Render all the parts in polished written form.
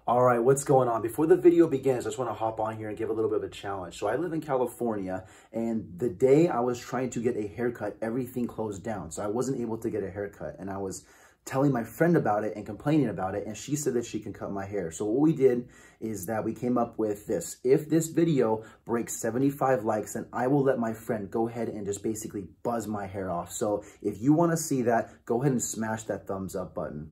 All right, what's going on? Before the video begins, I just want to hop on here and give a little bit of a challenge. So I live in California, and the day I was trying to get a haircut, everything closed down. So I wasn't able to get a haircut, and I was telling my friend about it and complaining about it, and she said that she can cut my hair. So what we did is that we came up with this. If this video breaks 75 likes, then I will let my friend go ahead and just basically buzz my hair off. So if you want to see that, go ahead and smash that thumbs up button.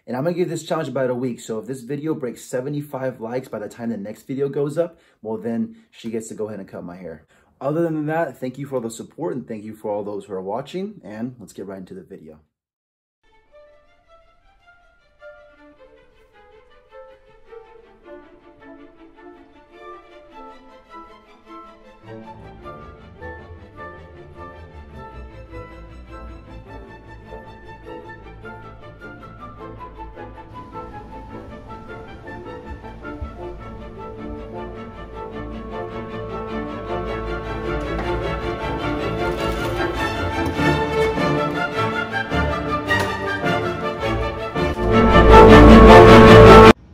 And I'm going to give this challenge about a week. So if this video breaks 75 likes by the time the next video goes up, well, then she gets to go ahead and cut my hair. Other than that, thank you for all the support and thank you for all those who are watching. And let's get right into the video.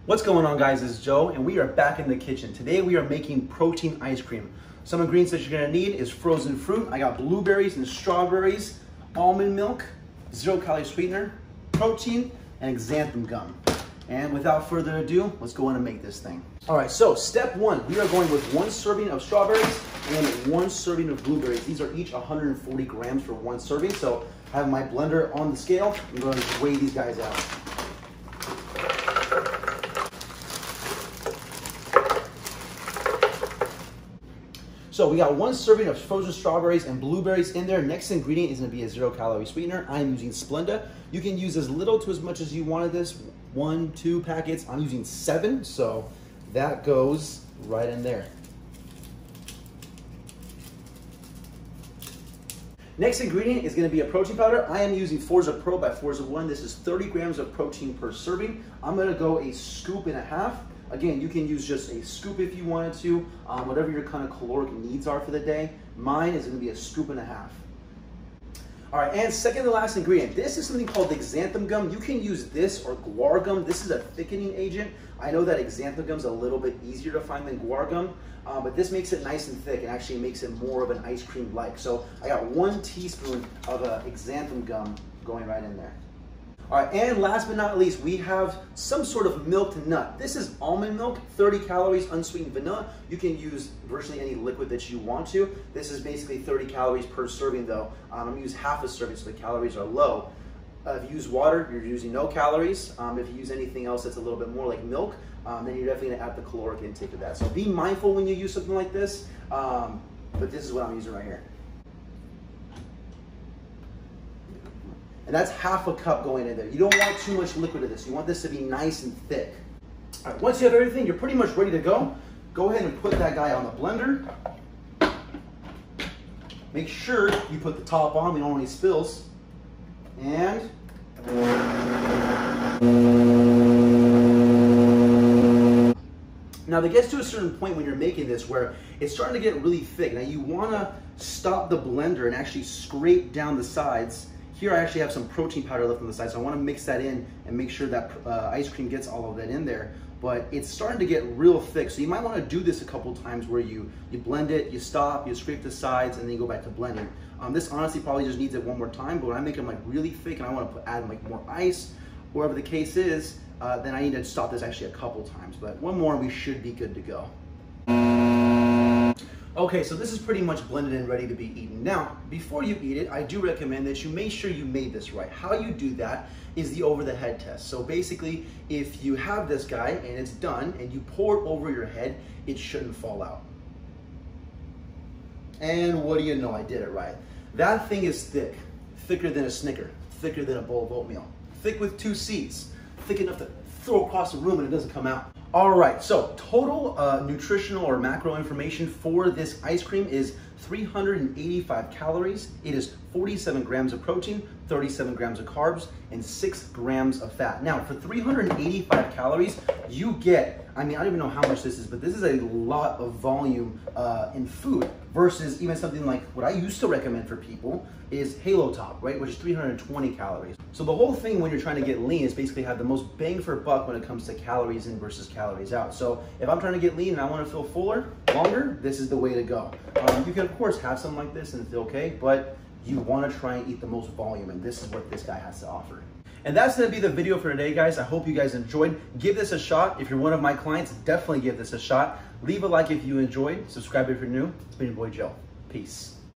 What's going on, guys? It's Joe and we are back in the kitchen. Today we are making protein ice cream. Some ingredients that you're gonna need is frozen fruit. I got blueberries and strawberries, almond milk, 0-calorie sweetener, protein, and xanthan gum. And without further ado, let's go in and make this thing. All right, so step one, we are going with 1 serving of strawberries and 1 serving of blueberries. These are each 140 grams for 1 serving. So I have my blender on the scale. I'm going to weigh these guys out. So we got 1 serving of frozen strawberries and blueberries in there. Next ingredient is going to be a 0-calorie sweetener. I'm using Splenda. You can use as little to as much as you want of this. 1, 2 packets. I'm using 7, so that goes right in there. Next ingredient is going to be a protein powder. I am using Forza Pro by Forza 1. This is 30 grams of protein per serving. I'm going to go a scoop and a half. Again, you can use just a scoop if you wanted to, whatever your kind of caloric needs are for the day. Mine is going to be a scoop and a half. All right, and second to last ingredient, this is something called the Xanthan Gum. You can use this or guar gum. This is a thickening agent. I know that Xanthan Gum is a little bit easier to find than guar gum, but this makes it nice and thick and actually makes it more of an ice cream-like. So I got 1 teaspoon of Xanthan Gum going right in there. All right, and last but not least, we have some sort of milked nut. This is almond milk, 30 calories, unsweetened vanilla. You can use virtually any liquid that you want to. This is basically 30 calories per serving though. I'm gonna use half a serving so the calories are low. If you use water, you're using no calories. If you use anything else that's a little bit more like milk, then you're definitely gonna add the caloric intake of that. So be mindful when you use something like this, but this is what I'm using right here. And that's half a cup going in there. You don't want too much liquid of this. You want this to be nice and thick. All right, once you have everything, you're pretty much ready to go. Go ahead and put that guy on the blender. Make sure you put the top on. We don't want any spills. And now it gets to a certain point when you're making this where it's starting to get really thick. Now you want to stop the blender and actually scrape down the sides. Here I actually have some protein powder left on the side, so I want to mix that in and make sure that ice cream gets all of that in there. But it's starting to get real thick, so you might want to do this a couple times where you blend it, you stop, you scrape the sides, and then you go back to blending. This honestly probably just needs it one more time, but when I make them like really thick and I want to add like more ice, whatever the case is, then I need to stop this actually a couple times. But one more and we should be good to go. Okay, so this is pretty much blended and ready to be eaten. Now, before you eat it, I do recommend that you make sure you made this right. How you do that is the over-the-head test. So basically, if you have this guy and it's done and you pour it over your head, it shouldn't fall out. And what do you know, I did it right. That thing is thick, thicker than a Snicker, thicker than a bowl of oatmeal, thick with 2 C's, thick enough to throw across the room and it doesn't come out. All right, so total nutritional or macro information for this ice cream is 385 calories. It is 47 grams of protein, 37 grams of carbs, and 6 grams of fat. Now, for 385 calories, you get, I mean, I don't even know how much this is, but this is a lot of volume in food versus even something like what I used to recommend for people is Halo Top, right, which is 320 calories. So the whole thing when you're trying to get lean is basically have the most bang for buck when it comes to calories in versus calories out. So if I'm trying to get lean and I want to feel fuller, longer, this is the way to go. You can of course have something like this and feel okay, but you want to try and eat the most volume, and this is what this guy has to offer. And that's going to be the video for today, guys. I hope you guys enjoyed. Give this a shot. If you're one of my clients, definitely give this a shot. Leave a like if you enjoyed. Subscribe if you're new. It's been your boy Joe. Peace.